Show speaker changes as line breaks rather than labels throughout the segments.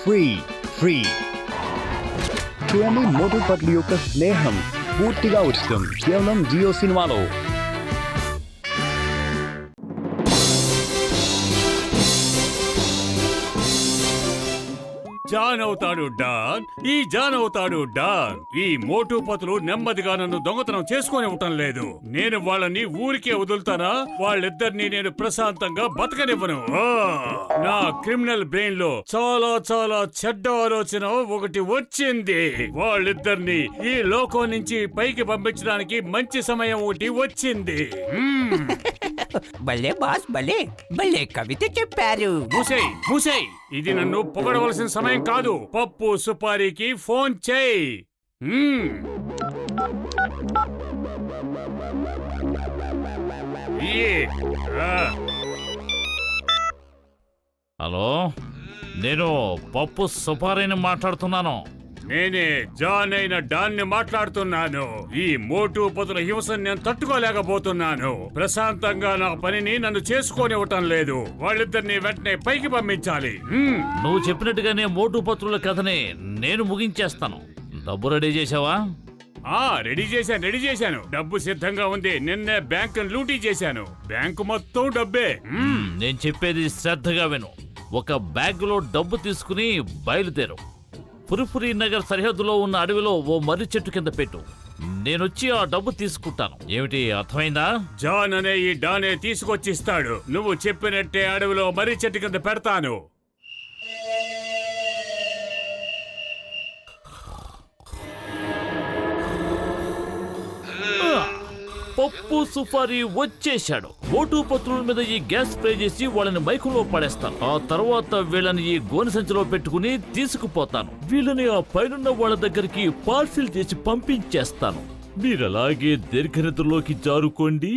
Free చూడండి, మోటు పత్లు యొక్క స్నేహం పూర్తిగా ఉచితం కేవలం జియో సినిమాలో.
జాన్ అవుతాడు డాన్, ఈ మోటు పతులు నెమ్మదిగా నన్ను దొంగతనం చేసుకొనివ్వటం లేదు. నేను వాళ్ళని ఊరికే వదులుతానా? వాళ్ళిద్దరిని నేను ప్రశాంతంగా బతకనివ్వను. నా క్రిమినల్ బ్రెయిన్ లో చాలా చాలా చెడ్డ ఆలోచన ఒకటి వచ్చింది. వాళ్ళిద్దరిని ఈ లోకం నుంచి పైకి పంపించడానికి మంచి సమయం ఒకటి వచ్చింది.
భలే బాస్, భలే కవిత చెప్పారు.
మూసేయ్, ఇది నన్ను పొగడవలసిన సమయం కాదు. పప్పు సుపారీకి ఫోన్ చేయి.
హలో, నేను పప్పు సుపారీని మాట్లాడుతున్నాను.
నేనే జాన్ అయిన డాన్ని మాట్లాడుతున్నాను. ఈ మోటు పతుల హింసను నేను తట్టుకోలేకపోతున్నాను. ప్రశాంతంగా నా పనిని నన్ను చేసుకోనివ్వటం లేదు. వాళ్ళిద్దరిని వెంటనే పైకి పంపించాలి.
నువ్వు చెప్పినట్టుగానే మోటు పత్రుల కథని నేను ముగించేస్తాను. డబ్బు రెడీ చేసావా?
రెడీ చేశాను. డబ్బు సిద్ధంగా ఉంది. నిన్నే బ్యాంకు లూటీ చేశాను. బ్యాంకు మొత్తం డబ్బే.
నేను చెప్పేది శ్రద్ధగా విను. ఒక బ్యాగ్ లో డబ్బు తీసుకుని బయలుదేరు. పురిపురి నగర్ సరిహద్దులో ఉన్న అడవిలో ఓ మర్రి చెట్టు కింద పెట్టు. నేనొచ్చి ఆ డబ్బు తీసుకుంటాను. ఏమిటి, అర్థమైందా?
జాన్ అనే ఈ డానే తీసుకొచ్చిస్తాడు. నువ్వు చెప్పినట్టే అడవిలో మర్రి చెట్టు కింద పెడతాను.
పప్పు సుపారీ వచ్చేశాడు. మోటు పత్రుల మీద ఈ గ్యాస్ స్ప్రే చేసి వాళ్ళని మైకులో పడేస్తాను. ఆ తర్వాత వీళ్ళని ఈ గోనె సంచిలో పెట్టుకుని తీసుకుపోతాను. వీళ్ళని ఆ పైనున్న వాళ్ళ దగ్గరికి పార్సిల్ చేసి పంపించేస్తాను. మీరలాగే దీర్ఘనిద్రలోకి జారుకోండి.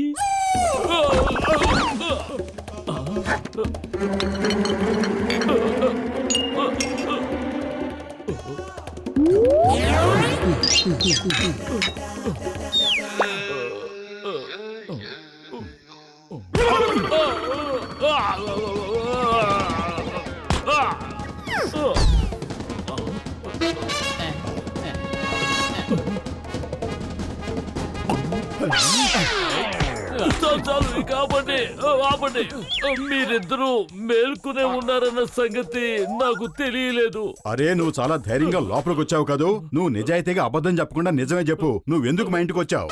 మీరిద్దరూ మేల్కొనే ఉన్నారన్న సంగతి నాకు తెలియలేదు.
అరే, నువ్వు చాలా ధైర్యంగా లోపలికి వచ్చావు కదూ. నువ్వు నిజాయితీగా అబద్ధం చెప్పకుండా నిజమే చెప్పు. నువ్వెందుకు మా ఇంటికి వచ్చావు?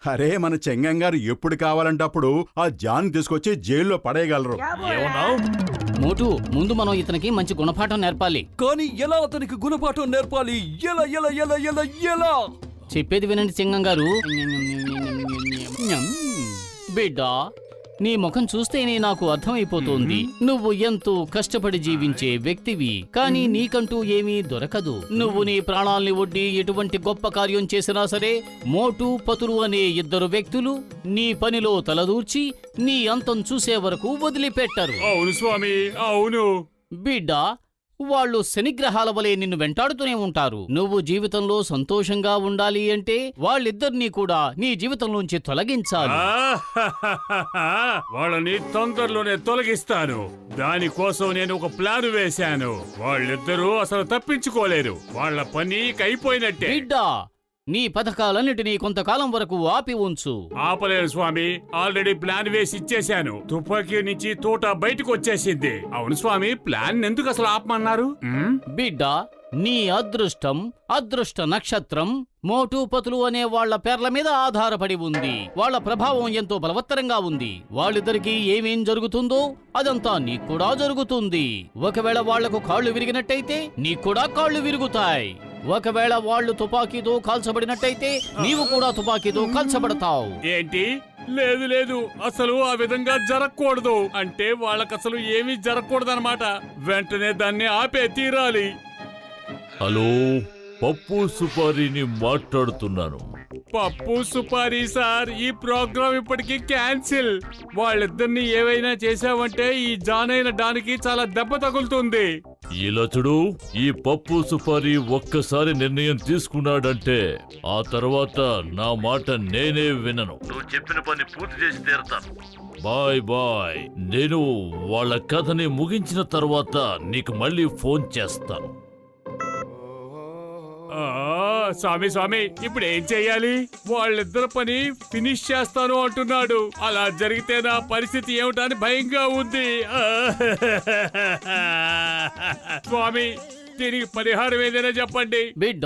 అరే, మన చెంగం గారు ఎప్పుడు కావాలంటే అప్పుడు ఆ జాన్ తీసుకొచ్చి జైల్లో పడేయగలరు.
మోటు, ముందు మనం ఇతనికి మంచి గుణపాఠం నేర్పాలి.
కానీ ఎలా అతనికి గుణపాఠం నేర్పాలి? ఎలా ఎలా ఎలా ఎలా ఎలా
చెప్పేది వినండి సింగం గారు. బిడ్డ, నీ ముఖం చూస్తేనే నాకు అర్థమైపోతోంది. నువ్వు ఎంతో కష్టపడి జీవించే వ్యక్తివి. కానీ నీకంటూ ఏమీ దొరకదు. నువ్వు నీ ప్రాణాల్ని ఒడ్డి ఎటువంటి గొప్ప కార్యం చేసినా సరే, మోటు పతులు అనే ఇద్దరు వ్యక్తులు నీ పనిలో తలదూర్చి నీ అంతం చూసే వరకు వదిలిపెట్టరు.
అవును స్వామి, అవును.
బిడ్డ, వాళ్ళు శనిగ్రహాల వలె నిన్ను వెంటాడుతూనే ఉంటారు. నువ్వు జీవితంలో సంతోషంగా ఉండాలి అంటే వాళ్ళిద్దరినీ కూడా నీ జీవితంలోంచి తొలగించాలి.
వాళ్ళని తొందరలోనే తొలగిస్తాను. దానికోసం నేను ఒక ప్లాన్ వేశాను. వాళ్ళిద్దరూ అసలు తప్పించుకోలేరు. వాళ్ళ పని అయిపోయినట్టే.
బిడ్డ, నీ పథకాలన్నిటినీ కొంతకాలం వరకు ఆపి ఉంచు.
ఆపలేను స్వామి, ఆల్రెడీ ప్లాన్ వేసి ఇచ్చేశాను. తుపాకీ నుంచి తోట బయటకు వచ్చేసింది. అవును స్వామి, ప్లాన్ ఎందుకు అసలు ఆపమన్నారు?
బిడ్డ, నీ అదృష్టం, అదృష్ట నక్షత్రం మోటు పతులు అనే వాళ్ల పేర్ల మీద ఆధారపడి ఉంది. వాళ్ల ప్రభావం ఎంతో బలవత్తరంగా ఉంది. వాళ్ళిద్దరికీ ఏమేం జరుగుతుందో అదంతా నీకు కూడా జరుగుతుంది. ఒకవేళ వాళ్లకు కాళ్లు విరిగినట్టయితే నీకు కూడా కాళ్లు విరుగుతాయి. ఒకవేళ వాళ్ళు తుపాకీతో కాల్చబడినట్టయితే నీవు కూడా తుపాకీతో కాల్చబడతావు.
ఏంటి? లేదు, అసలు ఆ విధంగా జరగకూడదు. అంటే వాళ్ళకసలు ఏమీ జరగకూడదన్నమాట. వెంటనే దాన్ని ఆపే తీరాలి.
హలో, పప్పు సుపారీని మాట్లాడుతున్నాను.
పప్పు సుపారీ సార్, ఈ ప్రోగ్రామ్ ఇప్పటికీ క్యాన్సిల్. వాళ్ళిద్దరిని ఏవైనా చేసావంటే ఈ జాన్ అయిన డానికి చాలా దెబ్బ తగులుతుంది.
ఇలా చూడు, ఈ పప్పు సుపారీ ఒక్కసారి నిర్ణయం తీసుకున్నాడంటే ఆ తర్వాత నా మాట నేనే వినను. నువ్వు చెప్పిన పని పూర్తి చేసి తీరతాను. Bye bye. నేను వాళ్ళ కథని ముగించిన తర్వాత నీకు మళ్ళీ ఫోన్ చేస్తాను.
స్వామి స్వామి ఇప్పుడు ఏం చెయ్యాలి? వాళ్ళిద్దరు పని ఫినిష్ చేస్తాను అంటున్నాడు. అలా జరిగితే నా పరిస్థితి ఏమిటని భయంగా ఉంది. స్వామి దీనికి పరిహారం ఏదైనా చెప్పండి.
బిడ్డ,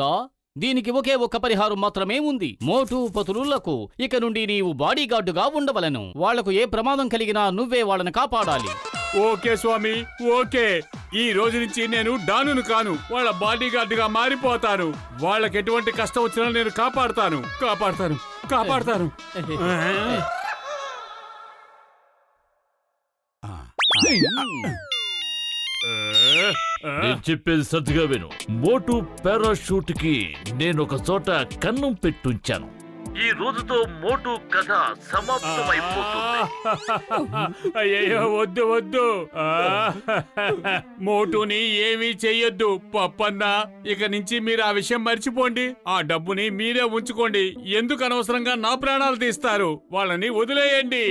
దీనికి ఒకే ఒక్క పరిహారం మాత్రమే ఉంది. మోటు పతులులకు ఇక నుండి నీవు బాడీగార్డుగా ఉండవలను. వాళ్లకు ఏ ప్రమాదం కలిగినా నువ్వే వాళ్ళని కాపాడాలి.
ఓకే స్వామి, ఓకే. ఈ రోజు నుంచి నేను డానును కాను, వాళ్ళ బాడీ గార్డుగా మారిపోతాను. వాళ్ళకి ఎటువంటి కష్టం వచ్చినా నేను కాపాడుతాను.
నేను చెప్పేది శ్రద్ధగా విను. మోటు పారాషూట్ కి నేను ఒక చోట కన్నం పెట్టుంచాను. ఈ రోజుతో మోటు కథ సమాప్తమైపోతుంది.
అయ్యో వద్దు వద్దు. మోటుని ఏమీ చెయ్యొద్దు పప్పన్న. ఇక నుంచి మీరు ఆ విషయం మర్చిపోండి. ఆ డబ్బుని మీరే ఉంచుకోండి. ఎందుకు అనవసరంగా నా ప్రాణాలు తీస్తారు? వాళ్ళని వదిలేయండి.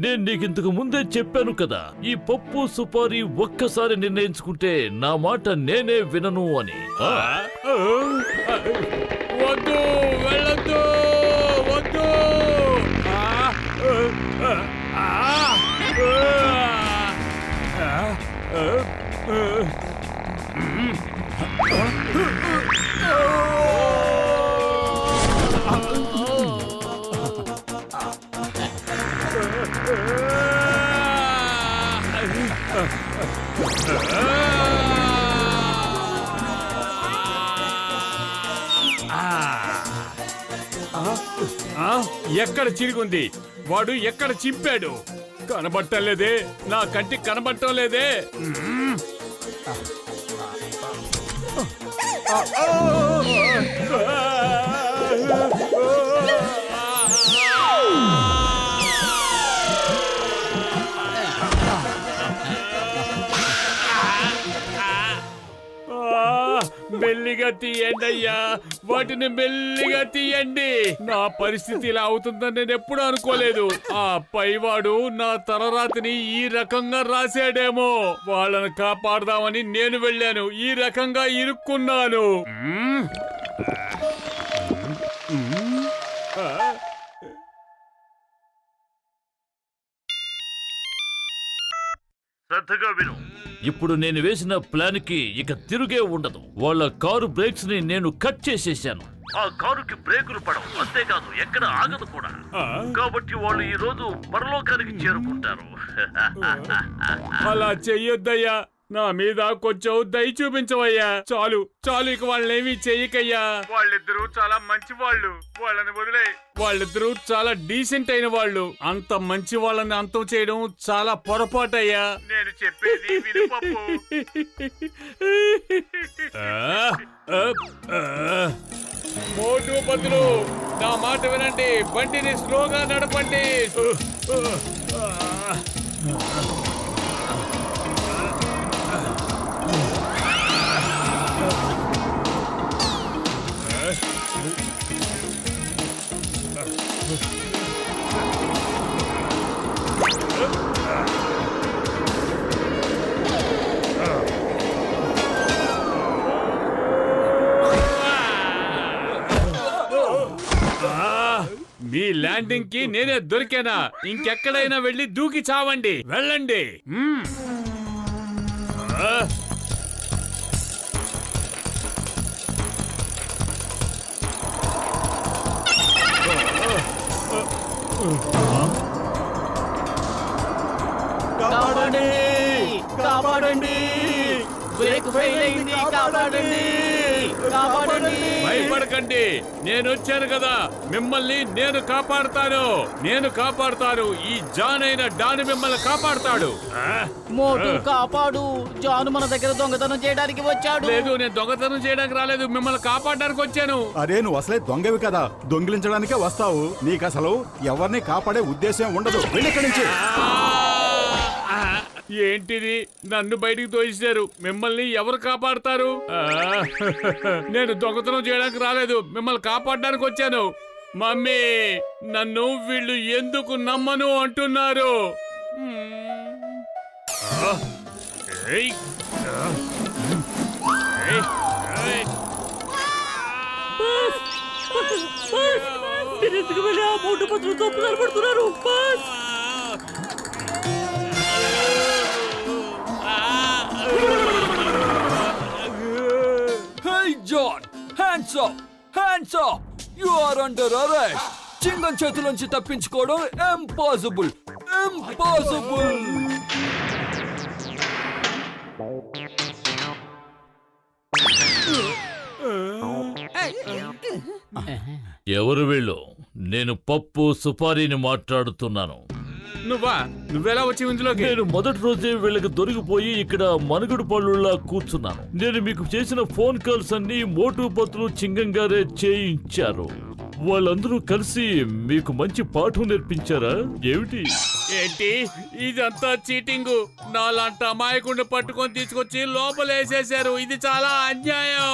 నేను నీకింతకు ముందే చెప్పాను కదా, ఈ పప్పు సుపారీ ఒక్కసారి నిర్ణయించుకుంటే నా మాట నేనే వినను అని.
వద్దు, వెళ్ళొద్దు, వద్దు. ఎక్కడ చిరిగుంది? వాడు ఎక్కడ చింపాడు? కనబట్టలేదే, నా కంటికి కనబట్టం లేదే. మెల్లిగా తీయండి అయ్యా, వాటిని మెల్లిగా తీయండి. నా పరిస్థితి ఇలా అవుతుందని నేను ఎప్పుడు అనుకోలేదు. ఆ పైవాడు నా తలరాతిని ఈ రకంగా రాశాడేమో. వాళ్ళని కాపాడదామని నేను వెళ్ళాను, ఈ రకంగా ఇరుక్కున్నాను.
శ్రద్ధగా విను. ఇప్పుడు నేను వేసిన ప్లాన్ కి ఇక తిరుగే ఉండదు. వాళ్ళ కారు బ్రేక్స్ ని నేను కట్ చేసేసాను. ఆ కారుకి బ్రేకులు పడవు, అంతేకాదు ఎక్కడ ఆగదు కూడా. కాబట్టి వాళ్ళు ఈ రోజు పరలోకానికి చేరుకుంటారు.
అలా చెయ్యొద్దయ్యా, నా మీద కొంచెం దయ చూపించవయ్యా. చాలు చాలు, ఇక వాళ్ళేమీ చెయ్యకయ్యా. వాళ్ళిద్దరూ చాలా మంచి వాళ్ళు, వాళ్ళని వదిలే. వాళ్ళిద్దరూ చాలా డీసెంట్ అయిన వాళ్ళు. అంత మంచి వాళ్ళని అంతం చేయడం చాలా పొరపాటయ్యా. నేను చెప్పేది విను పప్పు. మోటు బదులు నా మాట వినండి, బండిని స్లోగా నడపండి. మీ ల్యాండింగ్ కి నేనే దొరికానా? ఇంకెక్కడైనా వెళ్ళి దూకి చావండి, వెళ్ళండి.
కాపాడండి, కాపాడండి, బ్రేక్ ఫెయిల్ అయింది, కాపాడండి, కాపాడండి.
భయపడకండి, నేను వచ్చాను కదా, మిమ్మల్ని నేను కాపాడుతాను. నేను కాపాడుతాను. ఈ జాన్ అయిన డాన్ మిమ్మల్ని కాపాడుతాడు.
మోటు కాపాడు, జాను మన దగ్గర దొంగతనం చేయడానికి వచ్చాడు.
లేదు, నేను దొంగతనం చేయడానికి రాలేదు, మిమ్మల్ని కాపాడడానికి వచ్చాను.
అరే నువ్వు అసలే దొంగవి కదా, దొంగిలించడానికే వస్తావు. నీకు అసలు ఎవరిని కాపాడే ఉద్దేశం ఉండదు. వెళ్ళి ఇక్కడి నుంచి.
ఏంటిది, నన్ను బయటికి తోసేశారు. మిమ్మల్ని ఎవరు కాపాడతారు? నేను దొంగతనం చేయడానికి రాలేదు, మిమ్మల్ని కాపాడడానికి వచ్చాను. మమ్మీ, నన్ను వీళ్ళు ఎందుకు నమ్మను అంటున్నారు? ఏయ్. ఏయ్. ఏయ్.
మీరెందుకు వెళ్ళి ఆ మోటు పత్రులు తప్పుదారి పడుతున్నారు boss?
Hey John, hands up, hands up. You are under arrest. చింగం చేతులోంచి తప్పించుకోవడం ఇంపాసిబుల్, ఇంపాసిబుల్.
ఎవరు వీళ్ళు? నేను పప్పు సుపారీని మాట్లాడుతున్నాను.
నువ్వెలా వచ్చి ఇందులోకి?
నేను మొదటి రోజే వీళ్ళకి దొరికిపోయి ఇక్కడ మనుగుడు పళ్ళులా కూర్చున్నాను. నేను మీకు చేసిన ఫోన్ కాల్స్ అన్ని మోటు పత్రులు చింగం గారే చేయించారు. వాళ్ళందరూ కలిసి మీకు మంచి పాఠం నేర్పించారా ఏమిటి?
ఏంటి ఇదంతా చీటింగ్? నాలాంటి అమాయకుడిని పట్టుకొని తీసుకొచ్చి లోపలేసేశారు. ఇది చాలా అన్యాయం.